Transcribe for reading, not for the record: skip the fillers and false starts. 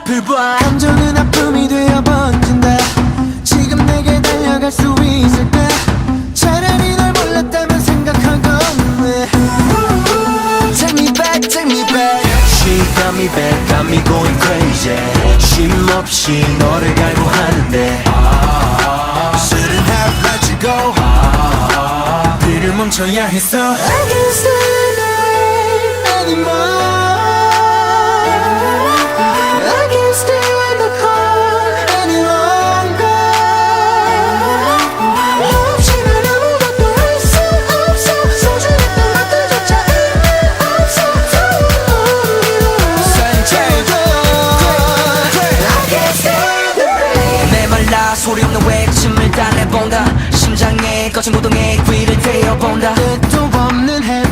앞을 봐. 감정은 아픔이 되어 번진다. 지금 내게 달려갈 수 있을까? 차라리 널 몰랐다면 생각하겠네. Take me back, take me back. She got me back, got me going crazy. 쉼없이 너를 갈구하는데 Shouldn't have let you go. 비를 멈춰야 했어. I can't stand the rain anymore. I can't stand the cold any longer. 없이는 아무것도 할 수 없어. 소중했던 것들조차 의미 없어. 산책도 I can't stand the rain. 메말라 소리 없는 외침을 달래본다. 심장에 거친 고통에 귀를 대어본다. 끝도 없는 해